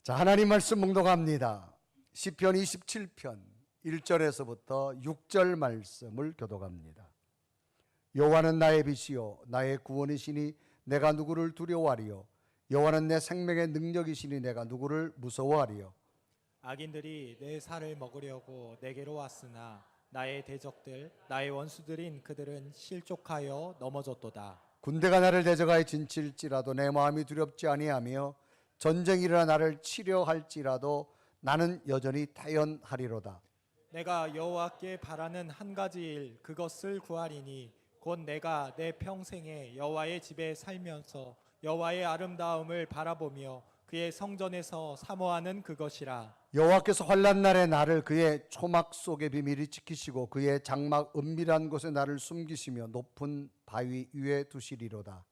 자, 하나님 말씀 묵독합니다. 시편 27편 1절에서부터 6절 말씀을 교독합니다. 여호와는 나의 빛이요 나의 구원이시니 내가 누구를 두려워하리요. 여호와는 내 생명의 능력이시니 내가 누구를 무서워하리요. 악인들이 내 살을 먹으려고 내게로 왔으나 나의 대적들 나의 원수들인 그들은 실족하여 넘어졌도다. 군대가 나를 대적하여 진칠지라도 내 마음이 두렵지 아니하며 전쟁이 일어나 나를 치려할지라도 나는 여전히 태연하리로다. 내가 여호와께 바라는 한 가지 일 그것을 구하리니 곧 내가 내 평생에 여호와의 집에 살면서 여호와의 아름다움을 바라보며 그의 성전에서 사모하는 그것이라. 여호와께서 환난 날에 나를 그의 초막 속에 비밀히 지키시고 그의 장막 은밀한 곳에 나를 숨기시며 높은 바위 위에 두시리로다.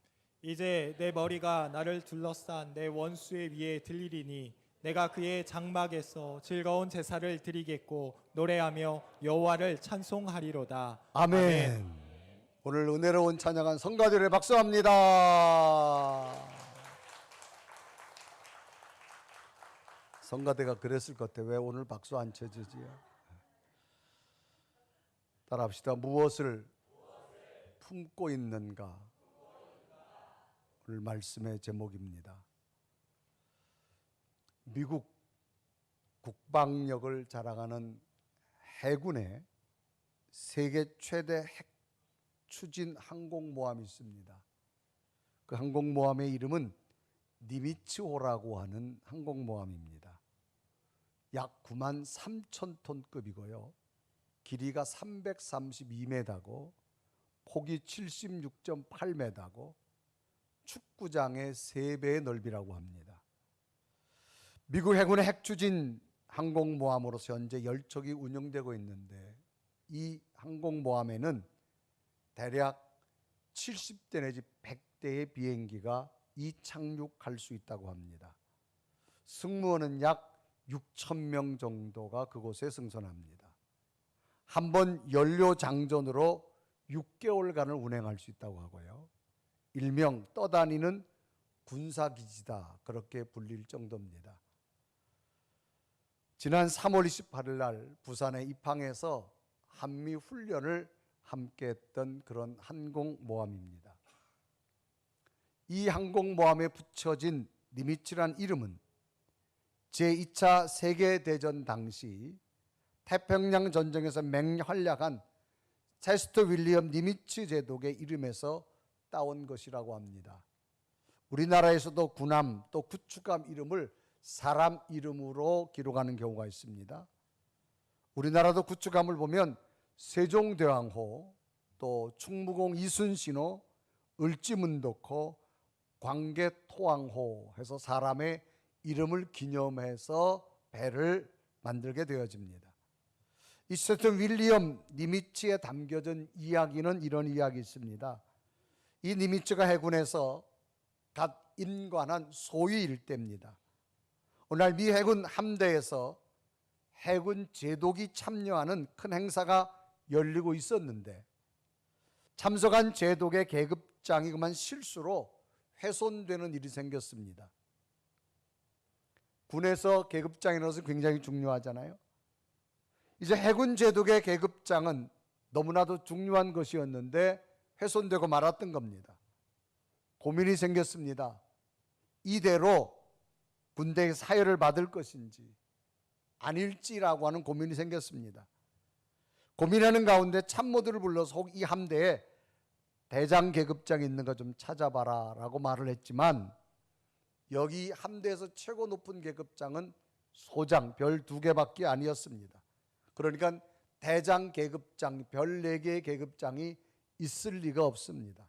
이제 내 머리가 나를 둘러싼 내 원수의 위에 들리리니 내가 그의 장막에서 즐거운 제사를 드리겠고 노래하며 여호와를 찬송하리로다. 아멘. 오늘 은혜로운 찬양한 성가들의 박수합니다. 성가대가 그랬을 것 같아. 왜 오늘 박수 안 쳐주지요? 따라합시다. 무엇을 품고 있는가? 오늘 말씀의 제목입니다. 미국 국방력을 자랑하는 해군의 세계 최대 핵 추진 항공모함이 있습니다. 그 항공모함의 이름은 니미츠호라고 하는 항공모함입니다. 약 9만 3천 톤급이고요. 길이가 332m고 폭이 76.8m고 축구장의 3배의 넓이라고 합니다. 미국 해군의 핵추진 항공모함으로서 현재 10척이 운영되고 있는데 이 항공모함에는 대략 70대 내지 100대의 비행기가 이착륙할 수 있다고 합니다. 승무원은 약 6,000명 정도가 그곳에 승선합니다. 한 번 연료 장전으로 6개월간을 운행할 수 있다고 하고요. 일명 떠다니는 군사기지다 그렇게 불릴 정도입니다. 지난 3월 28일 날 부산에 입항해서 한미 훈련을 함께 했던 그런 항공모함입니다. 이 항공모함에 붙여진 니미츠란 이름은 제2차 세계대전 당시 태평양 전쟁에서 맹활약한 체스터 윌리엄 니미츠 제독의 이름에서 따온 것이라고 합니다. 우리나라에서도 군함 또 구축함 이름을 사람 이름으로 기록하는 경우가 있습니다. 우리나라도 구축함을 보면 세종대왕호, 또 충무공 이순신호, 을지문덕호, 광개토왕호 해서 사람의 이름을 기념해서 배를 만들게 되어집니다. 이 체스터 윌리엄 니미츠에 담겨진 이야기는 이런 이야기 있습니다. 이 니미츠가 해군에서 갓 임관한 소위 일대입니다. 오늘 미 해군 함대에서 해군 제독이 참여하는 큰 행사가 열리고 있었는데 참석한 제독의 계급장이 그만 실수로 훼손되는 일이 생겼습니다. 군에서 계급장이라는 것은 굉장히 중요하잖아요. 이제 해군 제독의 계급장은 너무나도 중요한 것이었는데 훼손되고 말았던 겁니다. 고민이 생겼습니다. 이대로 군대의 사열을 받을 것인지 아닐지라고 하는 고민이 생겼습니다. 고민하는 가운데 참모들을 불러서 혹 이 함대에 대장 계급장이 있는가 좀 찾아봐라 라고 말을 했지만 여기 함대에서 최고 높은 계급장은 소장 별 2개밖에 아니었습니다. 그러니까 대장 계급장 별 4개의 계급장이 있을 리가 없습니다.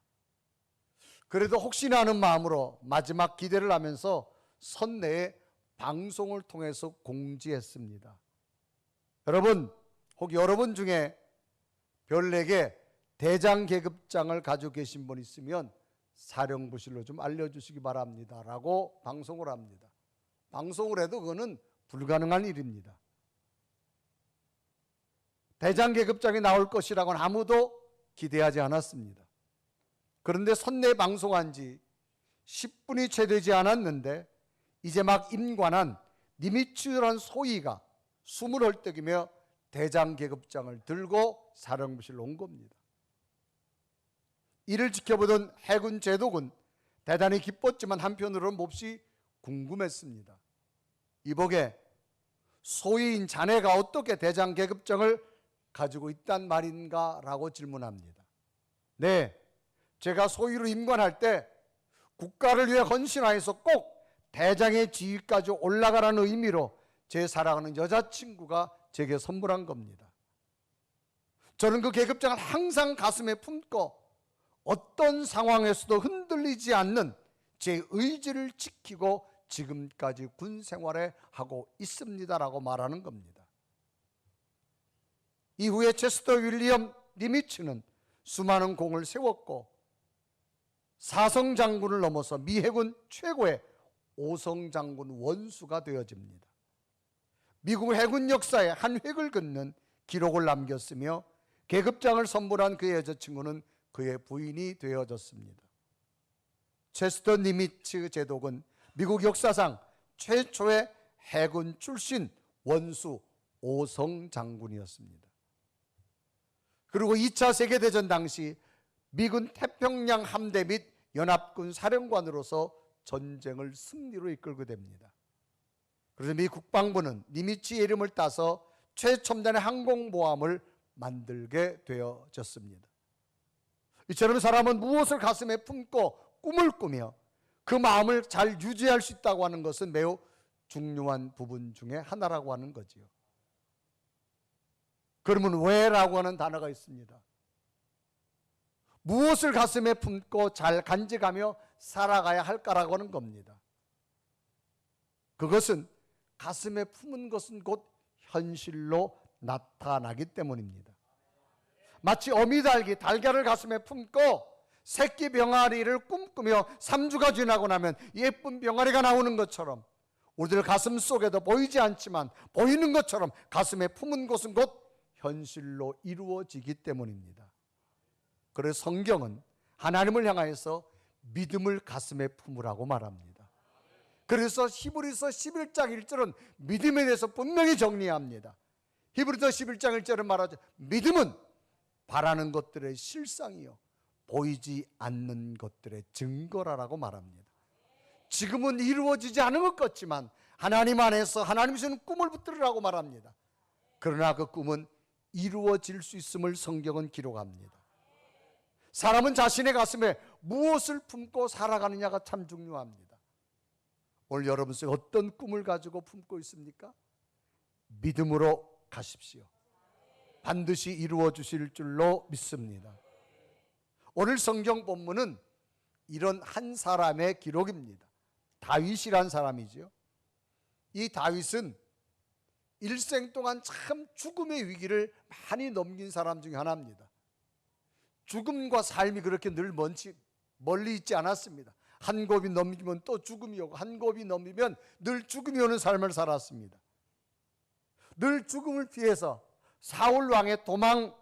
그래도 혹시나 하는 마음으로 마지막 기대를 하면서 선내에 방송을 통해서 공지했습니다. 여러분, 혹 여러분 중에 별 4개 대장 계급장을 가지고 계신 분 있으면 사령부실로 좀 알려주시기 바랍니다 라고 방송을 합니다. 방송을 해도 그거는 불가능한 일입니다. 대장 계급장이 나올 것이라고는 아무도 기대하지 않았습니다. 그런데 선내 방송한 지 10분이 채 되지 않았는데 이제 막 임관한 니미츠라는 소위가 숨을 헐떡이며 대장 계급장을 들고 사령부실로 온 겁니다. 이를 지켜보던 해군 제독은 대단히 기뻤지만 한편으로는 몹시 궁금했습니다. 이복에 소위인 자네가 어떻게 대장 계급장을 가지고 있단 말인가? 라고 질문합니다. 네, 제가 소위로 임관할 때 국가를 위해 헌신하여서 꼭 대장의 지위까지 올라가라는 의미로 제 사랑하는 여자친구가 제게 선물한 겁니다. 저는 그 계급장을 항상 가슴에 품고 어떤 상황에서도 흔들리지 않는 제 의지를 지키고 지금까지 군 생활에 하고 있습니다라고 말하는 겁니다. 이후에 체스터 윌리엄 니미츠는 수많은 공을 세웠고 사성 장군을 넘어서 미 해군 최고의 5성 장군 원수가 되어집니다. 미국 해군 역사에 한 획을 긋는 기록을 남겼으며 계급장을 선물한 그의 여자친구는 그의 부인이 되어졌습니다. 체스터 니미츠 제독은 미국 역사상 최초의 해군 출신 원수 5성 장군이었습니다. 그리고 2차 세계대전 당시 미군 태평양 함대 및 연합군 사령관으로서 전쟁을 승리로 이끌게 됩니다. 그래서 미 국방부는 니미츠의 이름을 따서 최첨단의 항공모함을 만들게 되어졌습니다. 이처럼 사람은 무엇을 가슴에 품고 꿈을 꾸며 그 마음을 잘 유지할 수 있다고 하는 것은 매우 중요한 부분 중에 하나라고 하는 거지요. 그러면 왜라고 하는 단어가 있습니다. 무엇을 가슴에 품고 잘 간직하며 살아가야 할까라고 하는 겁니다. 그것은 가슴에 품은 것은 곧 현실로 나타나기 때문입니다. 마치 어미닭이 달걀을 가슴에 품고 새끼 병아리를 꿈꾸며 3주가 지나고 나면 예쁜 병아리가 나오는 것처럼 우리들 가슴 속에도 보이지 않지만 보이는 것처럼 가슴에 품은 것은 곧 현실로 이루어지기 때문입니다. 그래서 성경은 하나님을 향하여서 믿음을 가슴에 품으라고 말합니다. 그래서 히브리서 11장 1절은 믿음에 대해서 분명히 정리합니다. 히브리서 11장 1절은 말하죠. 믿음은 바라는 것들의 실상이요 보이지 않는 것들의 증거라고 말합니다. 지금은 이루어지지 않은 것 같지만 하나님 안에서 하나님 주시는 꿈을 붙들으라고 말합니다. 그러나 그 꿈은 이루어질 수 있음을 성경은 기록합니다. 사람은 자신의 가슴에 무엇을 품고 살아가느냐가 참 중요합니다. 오늘 여러분 속에 어떤 꿈을 가지고 품고 있습니까? 믿음으로 가십시오. 반드시 이루어 주실 줄로 믿습니다. 오늘 성경 본문은 이런 한 사람의 기록입니다. 다윗이란 사람이죠. 이 다윗은 일생 동안 참 죽음의 위기를 많이 넘긴 사람 중에 하나입니다. 죽음과 삶이 그렇게 늘 멀리 있지 않았습니다. 한 곱이 넘기면 또 죽음이 오고 한 곱이 넘기면 늘 죽음이 오는 삶을 살았습니다. 늘 죽음을 피해서 사울 왕의 도망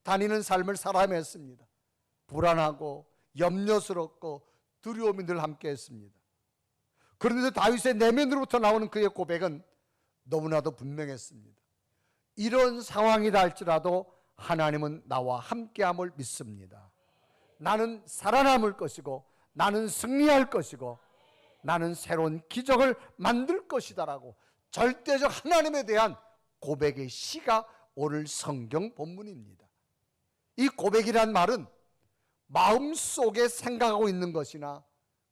다니는 삶을 살아냈습니다. 불안하고 염려스럽고 두려움이 늘 함께했습니다. 그런데 다윗의 내면으로부터 나오는 그의 고백은 너무나도 분명했습니다. 이런 상황이다 할지라도 하나님은 나와 함께함을 믿습니다. 나는 살아남을 것이고 나는 승리할 것이고 나는 새로운 기적을 만들 것이다라고 절대적 하나님에 대한 고백의 시가 오늘 성경 본문입니다. 이 고백이란 말은 마음속에 생각하고 있는 것이나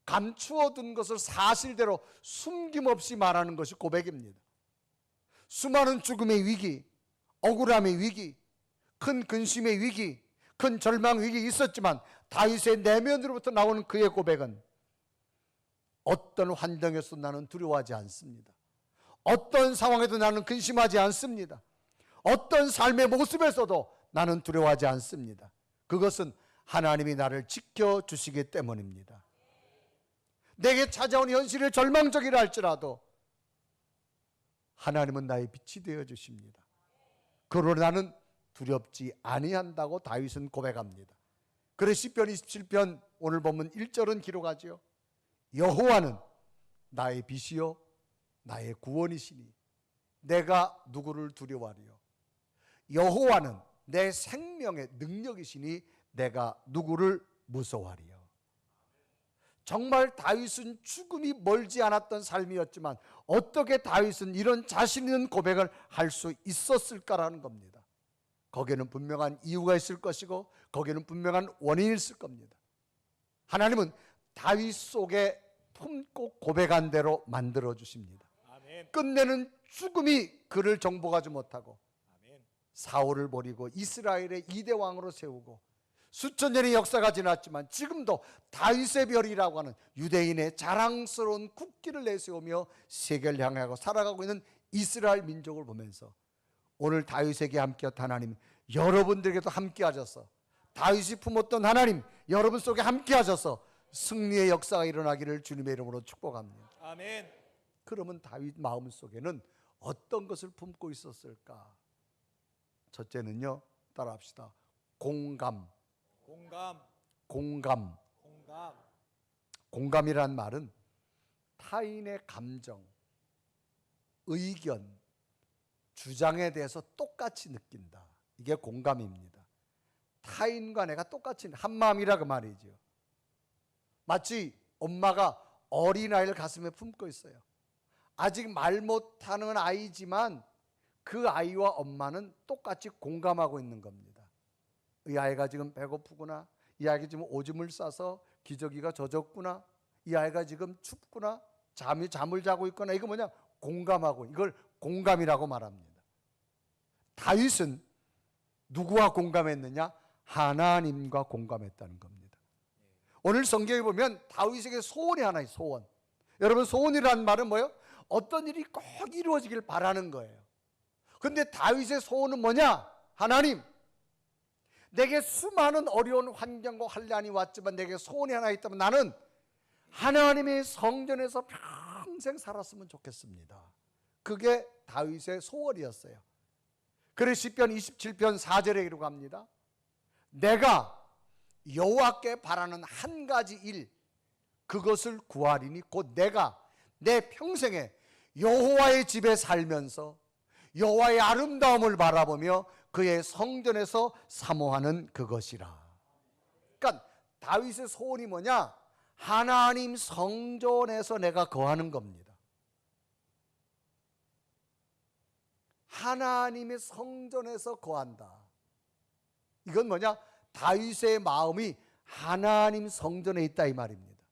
감추어둔 것을 사실대로 숨김없이 말하는 것이 고백입니다. 수많은 죽음의 위기, 억울함의 위기, 큰 근심의 위기, 큰 절망 위기 있었지만 다윗의 내면으로부터 나오는 그의 고백은 어떤 환경에서 나는 두려워하지 않습니다. 어떤 상황에도 나는 근심하지 않습니다. 어떤 삶의 모습에서도 나는 두려워하지 않습니다. 그것은 하나님이 나를 지켜주시기 때문입니다. 내게 찾아온 현실이 절망적이라 할지라도 하나님은 나의 빛이 되어 주십니다. 그러나 나는 두렵지 아니한다고 다윗은 고백합니다. 그래서 시편 27편 오늘 보면 1절은 기록하죠. 여호와는 나의 빛이요 나의 구원이시니 내가 누구를 두려워하리요. 여호와는 내 생명의 능력이시니 내가 누구를 무서워하리요. 정말 다윗은 죽음이 멀지 않았던 삶이었지만 어떻게 다윗은 이런 자신 있는 고백을 할 수 있었을까라는 겁니다. 거기에는 분명한 이유가 있을 것이고 거기에는 분명한 원인이 있을 겁니다. 하나님은 다윗 속에 품고 고백한 대로 만들어 주십니다. 아멘. 끝내는 죽음이 그를 정복하지 못하고 아멘. 사울을 버리고 이스라엘의 2대 왕으로 세우고 수천 년의 역사가 지났지만 지금도 다윗의 별이라고 하는 유대인의 자랑스러운 국기를 내세우며 세계를 향하고 살아가고 있는 이스라엘 민족을 보면서 오늘 다윗에게 함께했던 하나님, 여러분들에게도 함께하셔서 다윗이 품었던 하나님, 여러분 속에 함께하셔서 승리의 역사가 일어나기를 주님의 이름으로 축복합니다. 아멘. 그러면 다윗 마음 속에는 어떤 것을 품고 있었을까? 첫째는요, 따라합시다. 공감. 공감. 공감. 공감. 공감이란 말은 타인의 감정, 의견, 주장에 대해서 똑같이 느낀다. 이게 공감입니다. 타인과 내가 똑같이 한마음이라 그 말이죠. 마치 엄마가 어린아이를 가슴에 품고 있어요. 아직 말 못하는 아이지만 그 아이와 엄마는 똑같이 공감하고 있는 겁니다. 이 아이가 지금 배고프구나, 이 아이가 지금 오줌을 싸서 기저귀가 젖었구나, 이 아이가 지금 춥구나, 잠을 자고 있거나, 이거 뭐냐? 공감하고, 이걸 공감이라고 말합니다. 다윗은 누구와 공감했느냐? 하나님과 공감했다는 겁니다. 오늘 성경에 보면 다윗에게 소원이 하나 있어요. 소원. 여러분, 소원이라는 말은 뭐예요? 어떤 일이 꼭 이루어지길 바라는 거예요. 근데 다윗의 소원은 뭐냐? 하나님, 내게 수많은 어려운 환경과 환난이 왔지만 내게 소원이 하나 있다면 나는 하나님의 성전에서 평생 살았으면 좋겠습니다. 그게 다윗의 소원이었어요. 그래서 시편 27편 4절에 이렇게 합니다. 내가 여호와께 바라는 한 가지 일, 그것을 구하리니 곧 내가 내 평생에 여호와의 집에 살면서 여호와의 아름다움을 바라보며 그의 성전에서 사모하는 그것이라. 그러니까 다윗의 소원이 뭐냐? 하나님 성전에서 내가 거하는 겁니다. 하나님의 성전에서 거한다. 이건 뭐냐? 다윗의 마음이 하나님 성전에 있다 이 말입니다.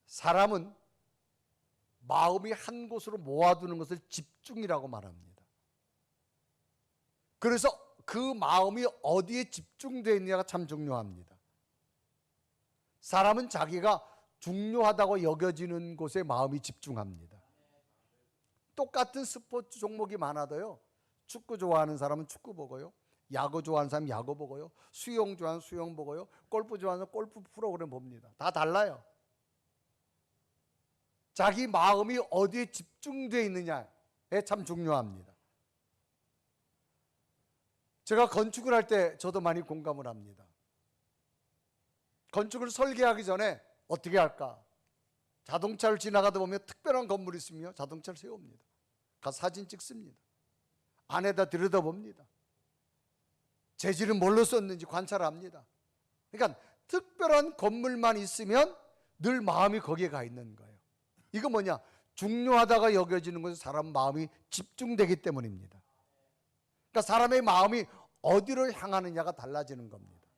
사람은 마음이 한 곳으로 모아두는 것을 집중이라고 말합니다. 그래서 그 마음이 어디에 집중되어 있느냐가 참 중요합니다. 사람은 자기가 중요하다고 여겨지는 곳에 마음이 집중합니다. 똑같은 스포츠 종목이 많아도요, 축구 좋아하는 사람은 축구 보고요, 야구 좋아하는 사람은 야구 보고요, 수영 좋아하는 수영 보고요, 골프 좋아하는 골프 프로그램 봅니다. 다 달라요. 자기 마음이 어디에 집중되어 있느냐에 참 중요합니다. 제가 건축을 할 때 저도 많이 공감을 합니다. 건축을 설계하기 전에 어떻게 할까? 자동차를 지나가다 보면 특별한 건물이 있으면 자동차를 세웁니다. 가서 사진 찍습니다. 안에다 들여다봅니다. 재질은 뭘로 썼는지 관찰합니다. 그러니까 특별한 건물만 있으면 늘 마음이 거기에 가 있는 거예요. 이거 뭐냐? 중요하다가 여겨지는 것은 사람 마음이 집중되기 때문입니다. 그러니까 사람의 마음이 어디로 향하느냐가 달라지는 겁니다.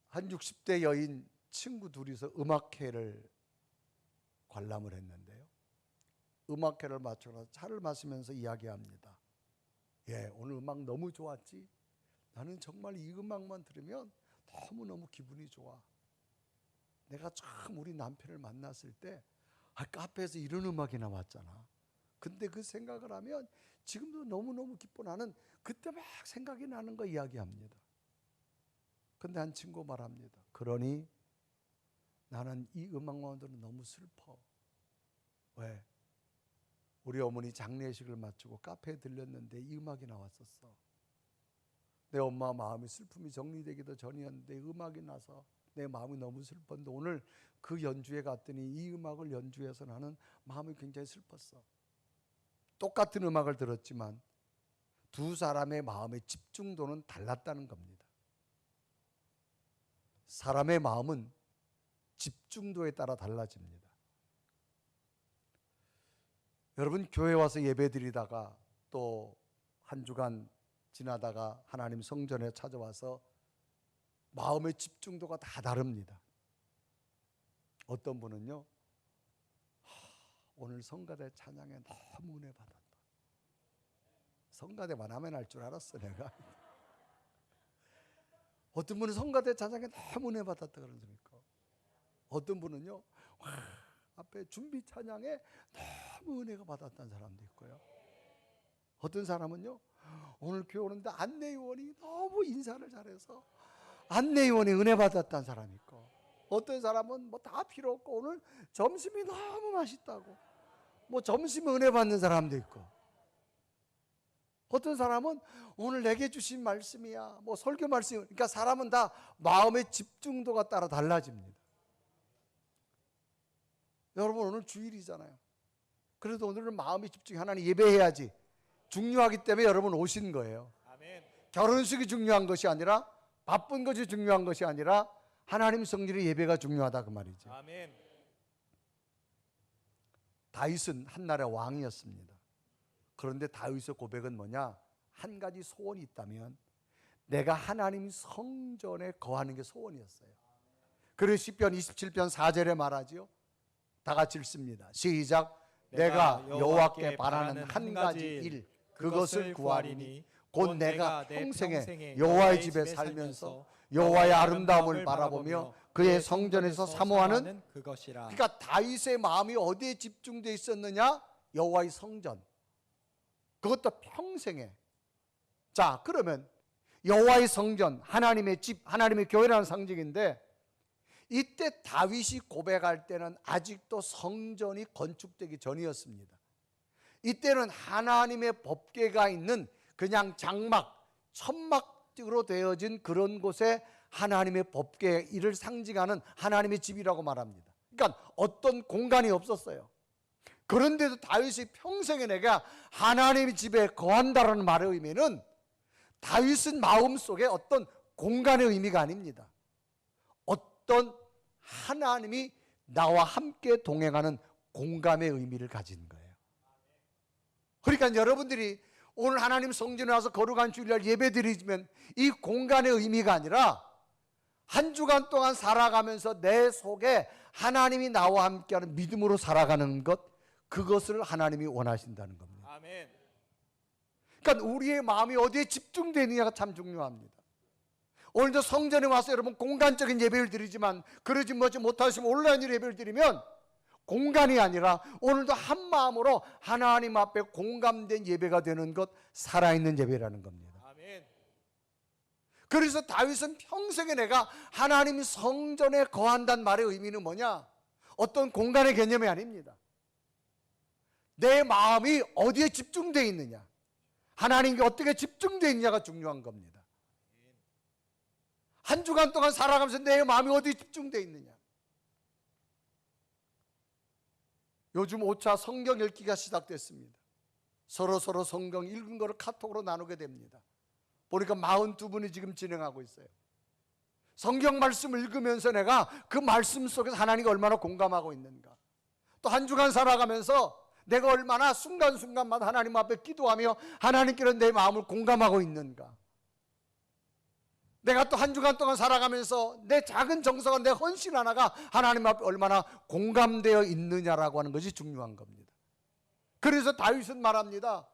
한 60대 여인 친구 둘이서 음악회를 관람을 했는데요, 음악회를 마치고 차를 마시면서 이야기합니다. 예, 오늘 음악 너무 좋았지? 나는 정말 이 음악만 들으면 너무너무 기분이 좋아. 내가 참 우리 남편을 만났을 때 카페에서 이런 음악이 나왔잖아. 근데 그 생각을 하면 지금도 너무너무 기뻐. 나는 그때 막 생각이 나는 거 이야기합니다. 근데 한 친구 말합니다. 그러니 나는 이 음악만 들으면 너무 슬퍼. 왜? 우리 어머니 장례식을 마치고 카페에 들렸는데 이 음악이 나왔었어. 내 엄마 마음이 슬픔이 정리되기도 전이었는데 음악이 나서 내 마음이 너무 슬펐는데 오늘 그 연주회 갔더니 이 음악을 연주해서 나는 마음이 굉장히 슬펐어. 똑같은 음악을 들었지만 두 사람의 마음의 집중도는 달랐다는 겁니다. 사람의 마음은 집중도에 따라 달라집니다. 여러분, 교회 와서 예배 드리다가 또 한 주간 지나다가 하나님 성전에 찾아와서 마음의 집중도가 다 다릅니다. 어떤 분은요, 오늘 성가대 찬양에 너무 은혜 받았다. 성가대만 하면 할 줄 알았어 내가. 어떤 분은 성가대 찬양에 너무 은혜 받았다 그런 사람이 있고, 어떤 분은요, 앞에 준비 찬양에 너무 은혜가 받았다는 사람도 있고요. 어떤 사람은요, 오늘 교회 오는데 안내위원이 너무 인사를 잘해서 안내위원이 은혜 받았다는 사람이 있고, 어떤 사람은 뭐 다 필요 없고 오늘 점심이 너무 맛있다고 뭐 점심 은혜 받는 사람도 있고, 어떤 사람은 오늘 내게 주신 말씀이야 뭐 설교 말씀. 그러니까 사람은 다 마음의 집중도가 따라 달라집니다. 여러분, 오늘 주일이잖아요. 그래도 오늘은 마음의 집중이 하나님 예배해야지 중요하기 때문에 여러분 오신 거예요. 아멘. 결혼식이 중요한 것이 아니라, 바쁜 것이 중요한 것이 아니라 하나님 성전의 예배가 중요하다 그 말이죠. 아멘. 다윗은 한나라의 왕이었습니다. 그런데 다윗의 고백은 뭐냐? 한 가지 소원이 있다면 내가 하나님 성전에 거하는 게 소원이었어요. 그래서 시편 27편 4절에 말하지요. 다 같이 읽습니다. 시작. 내가 여호와께 바라는 한 가지 일, 그것을 구하리니 곧 내가 평생에 여호와의 집에 살면서 여호와의 아름다움을 바라보며 그의 성전에서 사모하는 그것이라. 그러니까 다윗의 마음이 어디에 집중되어 있었느냐? 여호와의 성전. 그것도 평생에. 자, 그러면 여호와의 성전, 하나님의 집, 하나님의 교회라는 상징인데, 이때 다윗이 고백할 때는 아직도 성전이 건축되기 전이었습니다. 이때는 하나님의 법궤가 있는 그냥 장막, 천막으로 되어진 그런 곳에 하나님의 법궤, 이를 상징하는 하나님의 집이라고 말합니다. 그러니까 어떤 공간이 없었어요. 그런데도 다윗이 평생에 내가 하나님의 집에 거한다라는 말의 의미는 다윗은 마음속에 어떤 공간의 의미가 아닙니다. 어떤 하나님이 나와 함께 동행하는 공감의 의미를 가진 거예요. 그러니까 여러분들이 오늘 하나님 성전에 와서 거룩한 주일날 예배 드리면 이 공간의 의미가 아니라 한 주간 동안 살아가면서 내 속에 하나님이 나와 함께하는 믿음으로 살아가는 것, 그것을 하나님이 원하신다는 겁니다. 아멘. 그러니까 우리의 마음이 어디에 집중되느냐가 참 중요합니다. 오늘도 성전에 와서 여러분 공간적인 예배를 드리지만 그러지 못하시면 온라인으로 예배를 드리면 공간이 아니라 오늘도 한 마음으로 하나님 앞에 공감된 예배가 되는 것, 살아있는 예배라는 겁니다. 아멘. 그래서 다윗은 평생에 내가 하나님 성전에 거한다는 말의 의미는 뭐냐? 어떤 공간의 개념이 아닙니다. 내 마음이 어디에 집중되어 있느냐, 하나님께 어떻게 집중되어 있느냐가 중요한 겁니다. 한 주간 동안 살아가면서 내 마음이 어디에 집중되어 있느냐. 요즘 5차 성경 읽기가 시작됐습니다. 서로 성경 읽은 거를 카톡으로 나누게 됩니다. 보니까 42분이 지금 진행하고 있어요. 성경 말씀을 읽으면서 내가 그 말씀 속에서 하나님과 얼마나 공감하고 있는가, 또 한 주간 살아가면서 내가 얼마나 순간순간마다 하나님 앞에 기도하며 하나님께로 내 마음을 공감하고 있는가, 내가 또 한 주간 동안 살아가면서 내 작은 정성과 내 헌신 하나가 하나님 앞에 얼마나 공감되어 있느냐라고 하는 것이 중요한 겁니다. 그래서 다윗은 말합니다.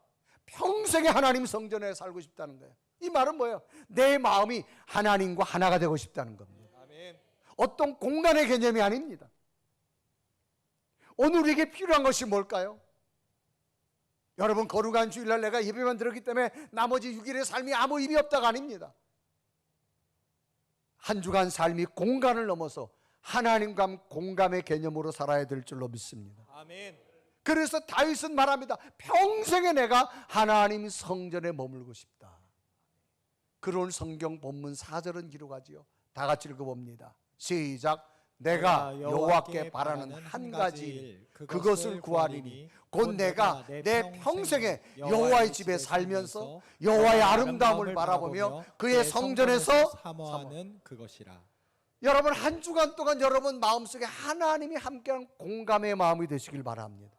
평생에 하나님 성전에 살고 싶다는 거예요. 이 말은 뭐예요? 내 마음이 하나님과 하나가 되고 싶다는 겁니다. 아멘. 어떤 공간의 개념이 아닙니다. 오늘 우리에게 필요한 것이 뭘까요? 여러분, 거룩한 주일날 내가 예배만 들었기 때문에 나머지 6일의 삶이 아무 의미 없다가 아닙니다. 한 주간 삶이 공간을 넘어서 하나님과 공감의 개념으로 살아야 될 줄로 믿습니다. 아멘. 그래서 다윗은 말합니다. 평생에 내가 하나님 성전에 머물고 싶다. 그런 성경 본문 4절은 기록하지요. 다 같이 읽어봅니다. 시작. 내가 여호와께 바라는 한 가지 일, 그것을 구하리니 곧 내가 내 평생에 여호와의 집에 살면서 여호와의 아름다움을 바라보며 그의 성전에서 사모하는 그것이라. 여러분, 한 주간 동안 여러분 마음속에 하나님이 함께하는 공감의 마음이 되시길 바랍니다.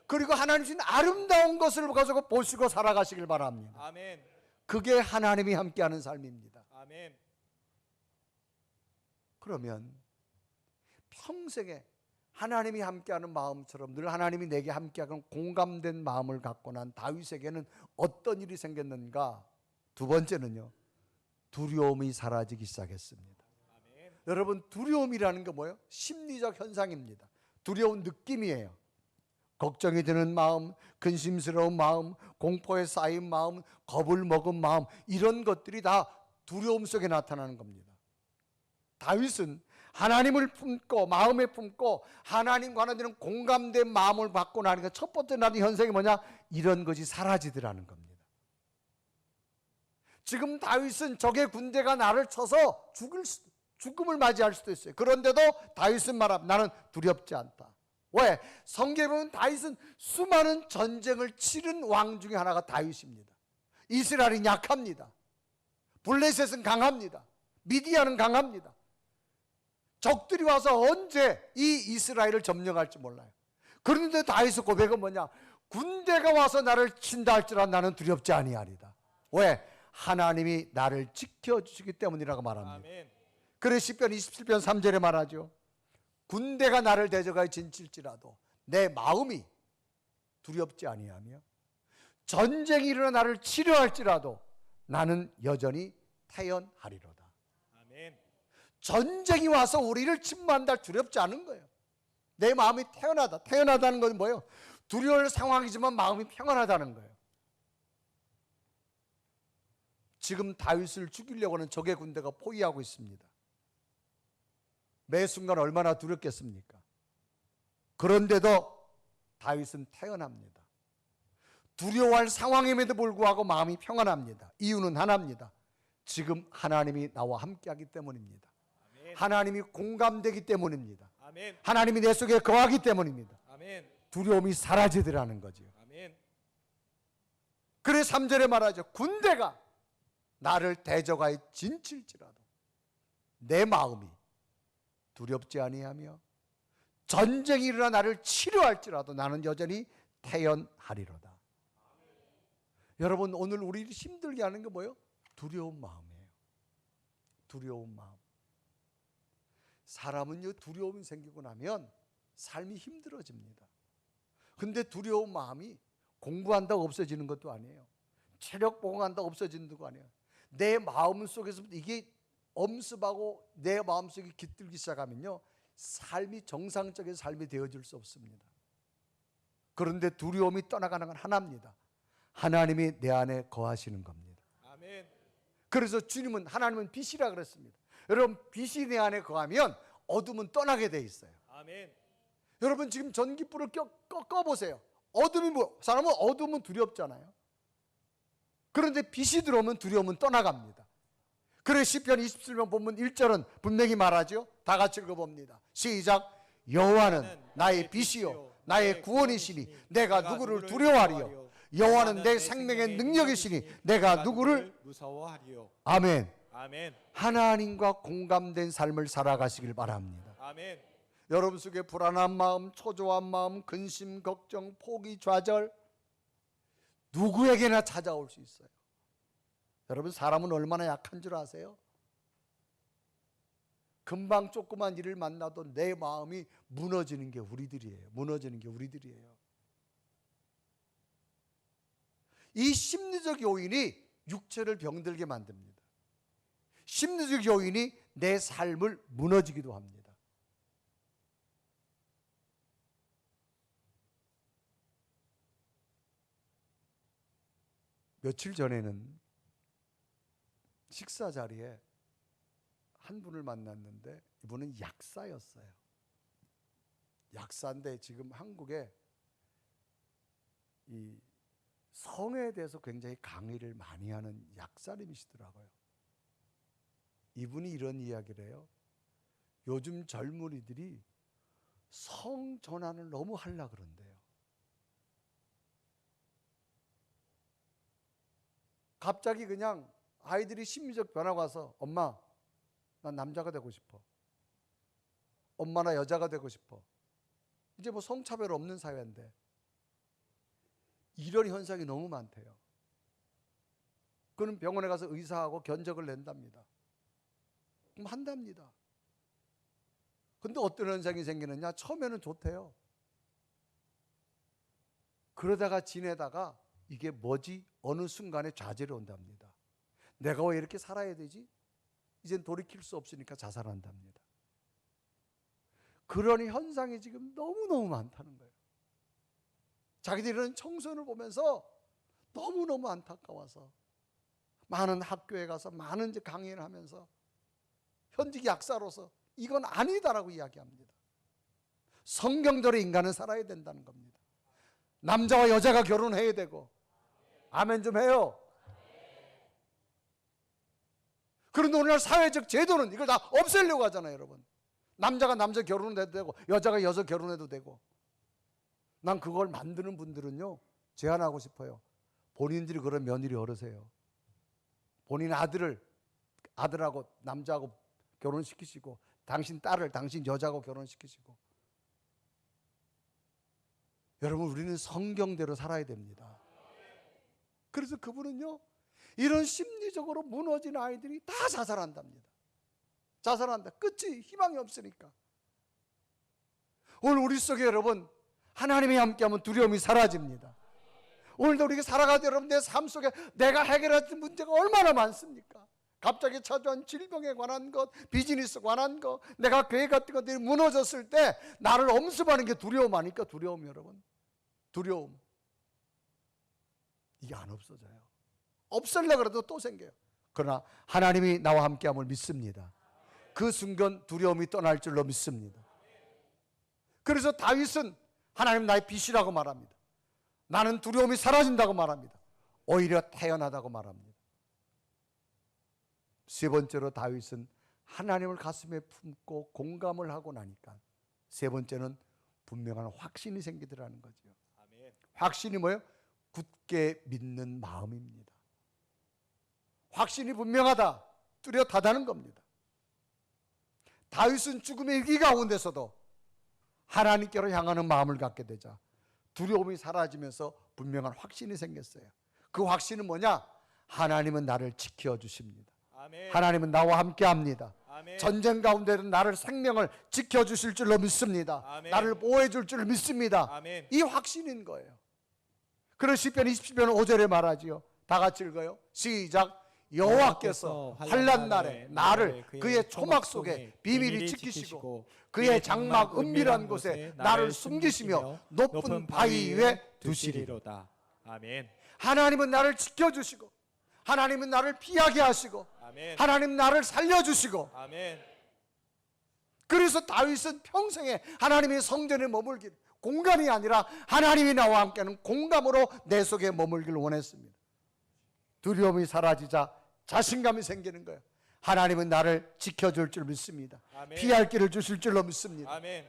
그리고 하나님 주신 아름다운 것을 가지고 보시고 살아가시길 바랍니다. 아멘. 그게 하나님이 함께하는 삶입니다. 아멘. 그러면 평생에 하나님이 함께하는 마음처럼 늘 하나님이 내게 함께하는 공감된 마음을 갖고 난 다윗에게는 어떤 일이 생겼는가? 두 번째는요, 두려움이 사라지기 시작했습니다. 아멘. 여러분, 두려움이라는 게 뭐예요? 심리적 현상입니다. 두려운 느낌이에요. 걱정이 드는 마음, 근심스러운 마음, 공포에 쌓인 마음, 겁을 먹은 마음, 이런 것들이 다 두려움 속에 나타나는 겁니다. 다윗은 하나님을 품고 마음에 품고 하나님과 하나님은 공감된 마음을 받고 나니까 첫 번째 나는 현상이 뭐냐? 이런 것이 사라지더라는 겁니다. 지금 다윗은 적의 군대가 나를 쳐서 죽음을 맞이할 수도 있어요. 그런데도 다윗은 말합니다. 나는 두렵지 않다. 왜? 성경에 보면 다윗은 수많은 전쟁을 치른 왕 중에 하나가 다윗입니다. 이스라엘은 약합니다. 블레셋은 강합니다. 미디안은 강합니다. 적들이 와서 언제 이 이스라엘을 점령할지 몰라요. 그런데 다윗의 고백은 뭐냐? 군대가 와서 나를 친다 할지라도 나는 두렵지 아니하리다. 왜? 하나님이 나를 지켜주시기 때문이라고 말합니다. 아멘. 그래 시편 27편 3절에 말하죠. 군대가 나를 대적하여 진칠지라도 내 마음이 두렵지 아니하며 전쟁이 일어나 나를 치료할지라도 나는 여전히 태연하리로다. 아멘. 전쟁이 와서 우리를 침범한다 두렵지 않은 거예요. 내 마음이 태연하다. 태연하다는 건 뭐예요? 두려울 상황이지만 마음이 평안하다는 거예요. 지금 다윗을 죽이려고 하는 적의 군대가 포위하고 있습니다. 매 순간 얼마나 두렵겠습니까? 그런데도 다윗은 태연합니다. 두려워할 상황임에도 불구하고 마음이 평안합니다. 이유는 하나입니다. 지금 하나님이 나와 함께하기 때문입니다. 아멘. 하나님이 공감되기 때문입니다. 아멘. 하나님이 내 속에 거하기 때문입니다. 아멘. 두려움이 사라지더라는 거죠. 아멘. 그래 3절에 말하죠. 군대가 나를 대적하여 진칠지라도 내 마음이 두렵지 아니하며 전쟁이 일어나 나를 치료할지라도 나는 여전히 태연하리로다. 여러분, 오늘 우리를 힘들게 하는 게 뭐예요? 두려운 마음이에요. 두려운 마음. 사람은요, 두려움이 생기고 나면 삶이 힘들어집니다. 근데 두려운 마음이 공부한다고 없어지는 것도 아니에요. 체력 보강한다고 없어지는 것도 아니에요. 내 마음 속에서부터 이게 엄습하고 내 마음속에 깃들기 시작하면요, 삶이 정상적인 삶이 되어질 수 없습니다. 그런데 두려움이 떠나가는 건 하나입니다. 하나님이 내 안에 거하시는 겁니다. 아멘. 그래서 주님은, 하나님은 빛이라 그랬습니다. 여러분, 빛이 내 안에 거하면 어둠은 떠나게 돼 있어요. 아멘. 여러분, 지금 전기불을 꺼보세요. 사람은 어둠은 두렵잖아요. 그런데 빛이 들어오면 두려움은 떠나갑니다. 그래 시편 27편 본문 1절은 분명히 말하죠. 다 같이 읽어봅니다. 시작. 여호와는 나의 빛이요 나의 구원이시니 내가 누구를 두려워하리요. 여호와는 내 생명의 능력이시니 내가 누구를 무서워하리요. 아멘. 아멘. 하나님과 공감된 삶을 살아가시길 바랍니다. 아멘. 여러분 속에 불안한 마음, 초조한 마음, 근심, 걱정, 포기, 좌절 누구에게나 찾아올 수 있어요. 여러분, 사람은 얼마나 약한 줄 아세요? 금방 조그만 일을 만나도 내 마음이 무너지는 게 우리들이에요. 무너지는 게 우리들이에요. 이 심리적 요인이 육체를 병들게 만듭니다. 심리적 요인이 내 삶을 무너지기도 합니다. 며칠 전에는 식사 자리에 한 분을 만났는데 이분은 약사였어요. 약사인데 지금 한국에 이 성에 대해서 굉장히 강의를 많이 하는 약사님이시더라고요. 이분이 이런 이야기를 해요. 요즘 젊은이들이 성 전환을 너무 하려고 그런대요. 갑자기 그냥 아이들이 심리적 변화가 와서 엄마, 난 남자가 되고 싶어. 엄마, 나 여자가 되고 싶어. 이제 뭐 성차별 없는 사회인데 이런 현상이 너무 많대요. 그는 병원에 가서 의사하고 견적을 낸답니다. 그럼 한답니다. 근데 어떤 현상이 생기느냐? 처음에는 좋대요. 그러다가 지내다가 이게 뭐지? 어느 순간에 좌절이 온답니다. 내가 왜 이렇게 살아야 되지? 이젠 돌이킬 수 없으니까 자살한답니다. 그런 현상이 지금 너무너무 많다는 거예요. 자기들이 이런 청소년을 보면서 너무너무 안타까워서 많은 학교에 가서 많은 강의를 하면서 현직 약사로서 이건 아니다라고 이야기합니다. 성경대로 인간은 살아야 된다는 겁니다. 남자와 여자가 결혼해야 되고, 아멘 좀 해요. 그런데 오늘날 사회적 제도는 이걸 다 없애려고 하잖아요, 여러분. 남자가 남자 결혼해도 되고 여자가 여자 결혼해도 되고. 난 그걸 만드는 분들은요, 제안하고 싶어요. 본인들이 그런 며느리 얻으세요. 본인 아들하고 남자하고 결혼시키시고, 당신 딸을 당신 여자하고 결혼시키시고. 여러분, 우리는 성경대로 살아야 됩니다. 그래서 그분은요, 이런 심리적으로 무너진 아이들이 다 자살한답니다. 자살한다. 끝이 희망이 없으니까. 오늘 우리 속에 여러분, 하나님이 함께하면 두려움이 사라집니다. 오늘도 우리가 살아가도 여러분, 내 삶 속에 내가 해결할 문제가 얼마나 많습니까? 갑자기 찾아온 질병에 관한 것, 비즈니스 관한 것, 내가 계획했던 것들이 무너졌을 때 나를 엄습하는 게 두려움 아닐까? 두려움, 여러분. 두려움. 이게 안 없어져요. 없애려고 그래도 또 생겨요. 그러나 하나님이 나와 함께함을 믿습니다. 그 순간 두려움이 떠날 줄로 믿습니다. 그래서 다윗은 하나님 나의 빛이라고 말합니다. 나는 두려움이 사라진다고 말합니다. 오히려 태연하다고 말합니다. 세 번째로 다윗은 하나님을 가슴에 품고 공감을 하고 나니까 세 번째는 분명한 확신이 생기더라는 거죠. 아멘. 확신이 뭐예요? 굳게 믿는 마음입니다. 확신이 분명하다, 뚜렷하다는 겁니다. 다윗은 죽음의 위기 가운데서도 하나님께로 향하는 마음을 갖게 되자 두려움이 사라지면서 분명한 확신이 생겼어요. 그 확신은 뭐냐? 하나님은 나를 지켜주십니다. 아멘. 하나님은 나와 함께합니다. 아멘. 전쟁 가운데는 나를 생명을 지켜주실 줄로 믿습니다. 아멘. 나를 보호해 줄 줄 믿습니다. 아멘. 이 확신인 거예요. 그래서 시편 27편 5절에 말하지요. 다 같이 읽어요. 시작. 여호와께서 환난 날에 나를 그의 초막 속에 비밀히 지키시고 그의 장막 은밀한 곳에 나를 숨기시며 높은 바위 위에 두시리로다. 아멘. 하나님은 나를 지켜주시고 하나님은 나를 피하게 하시고 아멘. 하나님 나를 살려주시고. 아멘. 그래서 다윗은 평생에 하나님의 성전에 머물길, 공간이 아니라 하나님이 나와 함께하는 공감으로 내 속에 머물길 원했습니다. 두려움이 사라지자 자신감이 생기는 거예요. 하나님은 나를 지켜줄 줄 믿습니다. 아멘. 피할 길을 주실 줄로 믿습니다. 아멘.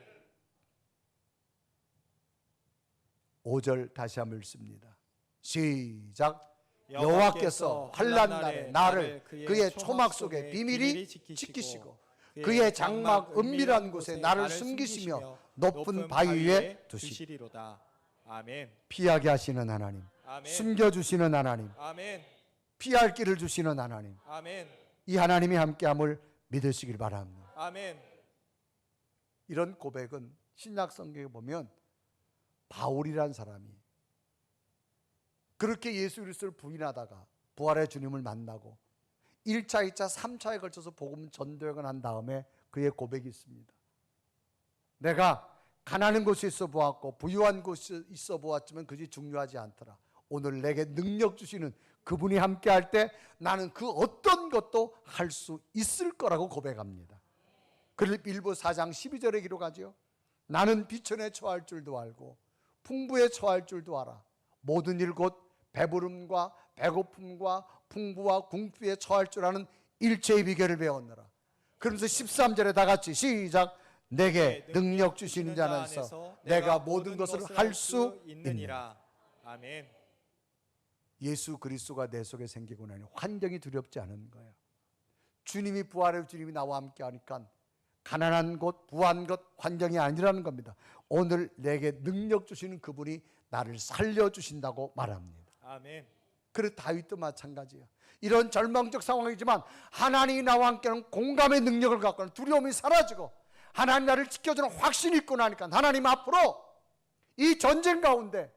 5절 다시 한번 읽습니다. 시작. 여호와께서 환난 날에 나를 그의 초막 속에 비밀히 지키시고 그의 장막 은밀한 곳에 나를 숨기시며 높은 바위 위에 두시리로다. 아멘. 피하게 하시는 하나님, 아멘. 숨겨주시는 하나님, 아멘. 피할 길을 주시는 하나님, 아멘. 이 하나님이 함께함을 믿으시길 바랍니다. 아멘. 이런 고백은 신약 성경에 보면 바울이란 사람이 그렇게 예수 그리스도를 부인하다가 부활의 주님을 만나고 1차, 2차, 3차에 걸쳐서 복음 전도행을 한 다음에 그의 고백이 있습니다. 내가 가난한 곳에 있어 보았고 부유한 곳에 있어 보았지만 그것이 중요하지 않더라. 오늘 내게 능력 주시는 그분이 함께할 때 나는 그 어떤 것도 할 수 있을 거라고 고백합니다. 빌립보 4장 12절에 기록하죠. 나는 비천에 처할 줄도 알고 풍부에 처할 줄도 알아. 모든 일 곧 배부름과 배고픔과 풍부와 궁핍에 처할 줄 아는 일체의 비결을 배웠노라. 그러면서 13절에 다 같이 시작. 내게 능력 주시는 자 안에서 내가 모든 것을 할 수 있느니라. 아멘. 예수 그리스도가 내 속에 생기고 나니 환경이 두렵지 않은 거예요. 주님이 부활의 주님이 나와 함께 하니까 가난한 곳, 부한 것, 환경이 아니라는 겁니다. 오늘 내게 능력 주시는 그분이 나를 살려주신다고 말합니다. 아멘. 그리고 다윗도 마찬가지예요. 이런 절망적 상황이지만 하나님이 나와 함께하는 공감의 능력을 갖고는 두려움이 사라지고 하나님 나를 지켜주는 확신이 있고 나니까 하나님 앞으로 이 전쟁 가운데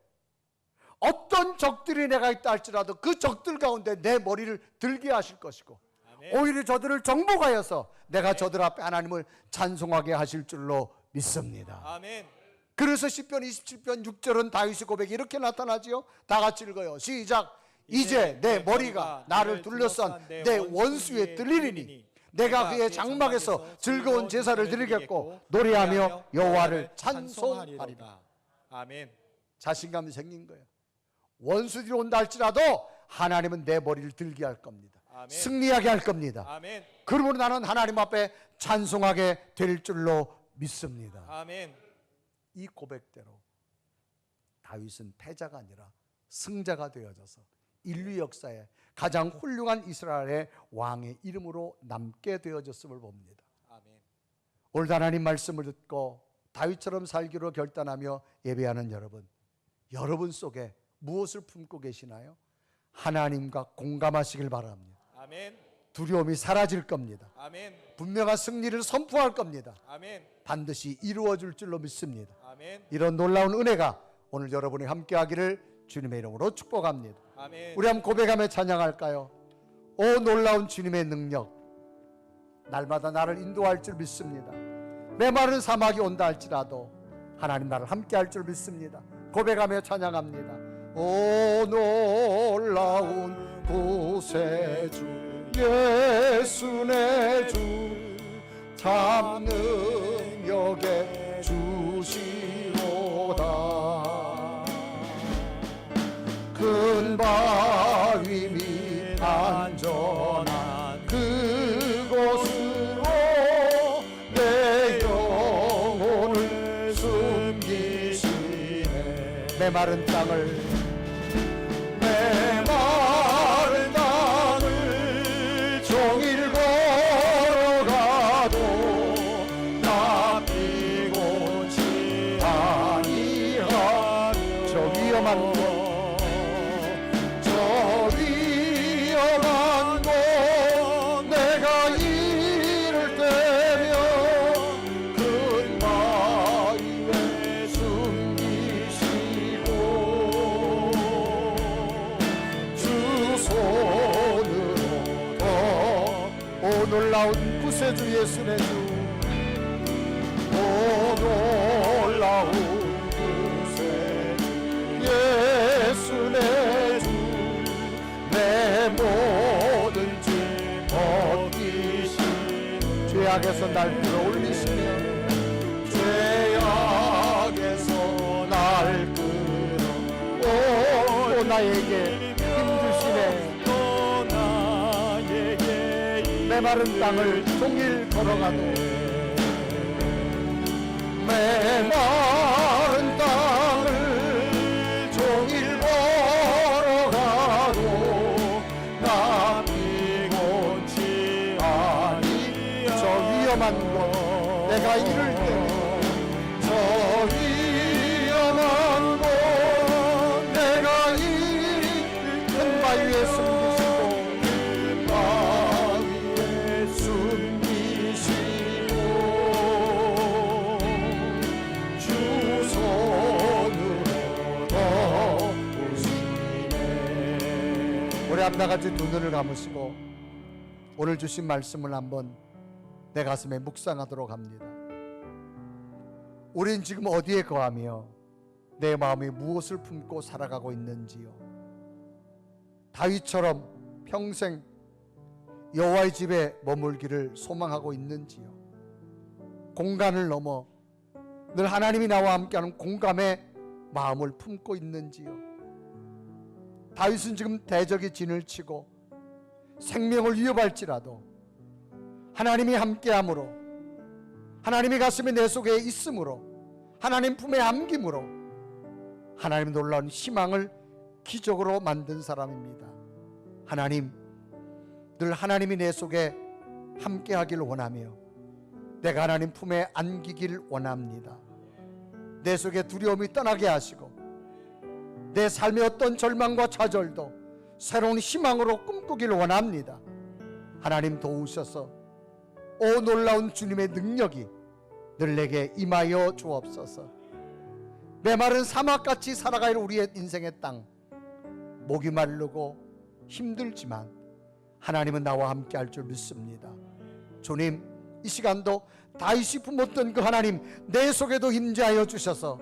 어떤 적들이 내가 있다 할지라도 그 적들 가운데 내 머리를 들게 하실 것이고 아멘. 오히려 저들을 정복하여서 내가 저들 앞에 하나님을 찬송하게 하실 줄로 믿습니다. 아멘. 그래서 시편 27편 6절은 다윗의 고백이 이렇게 나타나지요. 다 같이 읽어요. 시작. 이제 내 머리가 나를 둘러싼 내 원수에 들리리니 내가 그의 장막에서 즐거운 제사를 드리겠고 노래하며 여호와를 찬송하리라. 아멘. 자신감이 생긴 거예요. 원수들이 온다 할지라도 하나님은 내 머리를 들게 할 겁니다. 아멘. 승리하게 할 겁니다. 아멘. 그러므로 나는 하나님 앞에 찬송하게 될 줄로 믿습니다. 아멘. 이 고백대로 다윗은 패자가 아니라 승자가 되어져서 인류 역사에 가장 훌륭한 이스라엘의 왕의 이름으로 남게 되어졌음을 봅니다. 아멘. 오늘 하나님 말씀을 듣고 다윗처럼 살기로 결단하며 예배하는 여러분 속에 무엇을 품고 계시나요? 하나님과 공감하시길 바랍니다. 아멘. 두려움이 사라질 겁니다. 아멘. 분명한 승리를 선포할 겁니다. 아멘. 반드시 이루어질 줄로 믿습니다. 아멘. 이런 놀라운 은혜가 오늘 여러분이 함께 하기를 주님의 이름으로 축복합니다. 아멘. 우리 한번 고백하며 찬양할까요? 오 놀라운 주님의 능력, 날마다 나를 인도할 줄 믿습니다. 메마른 사막이 온다 할지라도 하나님 나를 함께 할 줄 믿습니다. 고백하며 찬양합니다. 오 놀라운 구세주 예수 내 주 참 능력에 주시로다. 큰 바위 밑 안전한 그곳으로 내 영혼을 숨기시네. 메마른 땅을 종일 걸어가도 나 피곤치 아니하며 저 위험한 곳 내가 이를 때면 큰 바위에 숨기시고 주 손으로 오 놀라운 구세주 예수 내 주 오 놀라운 구세주 예수 내 주 내 모든 죄 벗기시니 죄악에서 날 끌어올리시며 죄악에서 날 끌어 오 나에게 힘주시네. 메마른 땅을 종일 걸어가도 메마른 땅을 종일 걸어가도 나 피곤치 아니 저 위험한 곳 내가 이를 때면 저 위험한 곳 내가 이 큰 바위에 숨기시고 주 손으로 덮으시네. 우리 다 같이 두 눈을 감으시고 오늘 주신 말씀을 한번 내 가슴에 묵상하도록 합니다. 우린 지금 어디에 거하며 내 마음이 무엇을 품고 살아가고 있는지요? 다윗처럼 평생 여호와의 집에 머물기를 소망하고 있는지요? 공간을 넘어 늘 하나님이 나와 함께하는 공감의 마음을 품고 있는지요? 다윗은 지금 대적이 진을 치고 생명을 위협할지라도 하나님이 함께함으로, 하나님이 가슴에 내 속에 있음으로, 하나님 품에 안김으로 하나님 놀라운 희망을 기적으로 만든 사람입니다. 하나님, 늘 하나님이 내 속에 함께하길 원하며 내가 하나님 품에 안기길 원합니다. 내 속에 두려움이 떠나게 하시고 내 삶의 어떤 절망과 좌절도 새로운 희망으로 꿈꾸길 원합니다. 하나님 도우셔서 오 놀라운 주님의 능력이 늘 내게 임하여 주옵소서. 메마른 사막같이 살아갈 우리의 인생의 땅, 목이 마르고 힘들지만 하나님은 나와 함께 할 줄 믿습니다. 주님, 이 시간도 다윗이 품었던 그 하나님 내 속에도 임재하여 주셔서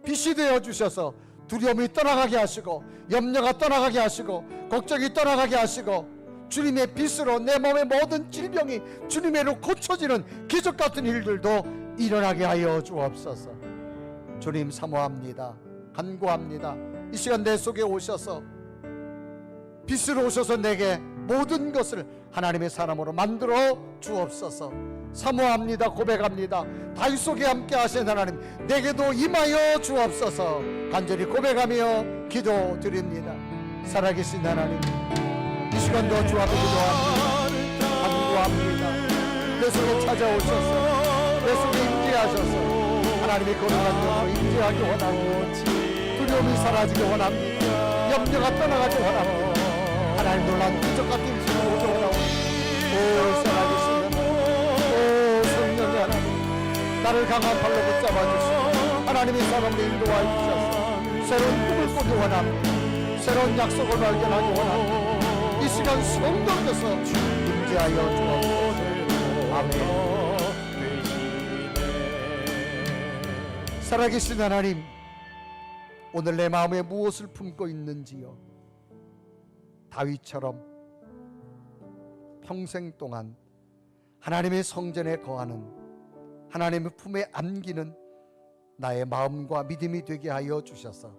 빛이 되어 주셔서 두려움이 떠나가게 하시고 염려가 떠나가게 하시고 걱정이 떠나가게 하시고 주님의 빛으로 내 몸의 모든 질병이 주님의로 고쳐지는 기적 같은 일들도 일어나게 하여 주옵소서. 주님 사모합니다. 간구합니다. 이 시간 내 속에 오셔서 빛으로 오셔서 내게 모든 것을 하나님의 사람으로 만들어 주옵소서. 사모합니다. 고백합니다. 다윗 속에 함께 하신 하나님 내게도 임하여 주옵소서. 간절히 고백하며 기도드립니다. 살아계신 하나님, 이 시간도 주 앞에 기도합니다. 간구합니다. 내 속에 찾아오셔서 내 속에 임재하셔서 하나님의 거룩한 영으로 임재하기 원합니다. 두려움이 사라지기 원합니다. 염려가 떠나가기 원합니다. 하나님 놀라운 기적 같은 힘으로 오기 원합니다. 오 살아계신 하나님, 오 성령의 하나님, 나를 강한 발로 붙잡아 주시고 하나님의 사람으로 인도하여 주셔서 새로운 꿈을 꾸기 원합니다. 새로운 약속을 발견하기 원합니다. 이 시간 성령께서 임재하여 주옵소서. 아멘. 살아계신 하나님, 오늘 내 마음에 무엇을 품고 있는지요? 다윗처럼 평생 동안 하나님의 성전에 거하는, 하나님의 품에 안기는 나의 마음과 믿음이 되게 하여 주셔서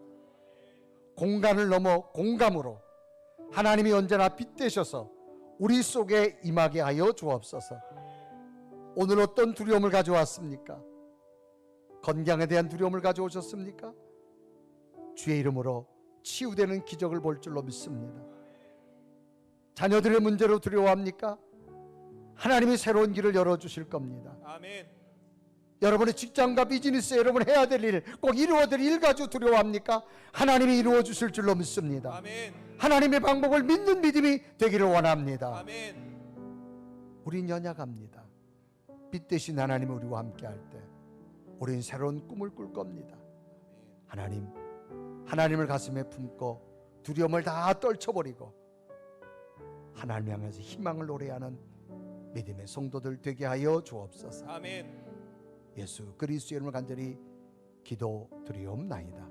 공간을 넘어 공감으로 하나님이 언제나 빛되셔서 우리 속에 임하게 하여 주옵소서. 오늘 어떤 두려움을 가져왔습니까? 건강에 대한 두려움을 가져오셨습니까? 주의 이름으로 치유되는 기적을 볼 줄로 믿습니다. 자녀들의 문제로 두려워합니까? 하나님이 새로운 길을 열어주실 겁니다. 아멘. 여러분의 직장과 비즈니스, 여러분 해야 될 일, 꼭 이루어야 될 일 가지고 두려워합니까? 하나님이 이루어 주실 줄로 믿습니다. 아멘. 하나님의 방법을 믿는 믿음이 되기를 원합니다. 아멘. 우린 연약합니다. 빛 대신 하나님이 우리와 함께 할 때 우린 새로운 꿈을 꿀 겁니다. 하나님, 하나님을 가슴에 품고 두려움을 다 떨쳐버리고 하나님 향해서 희망을 노래하는 믿음의 성도들 되게 하여 주옵소서. 아멘. 예수 그리스도의 이름을 간절히 기도드리옵나이다.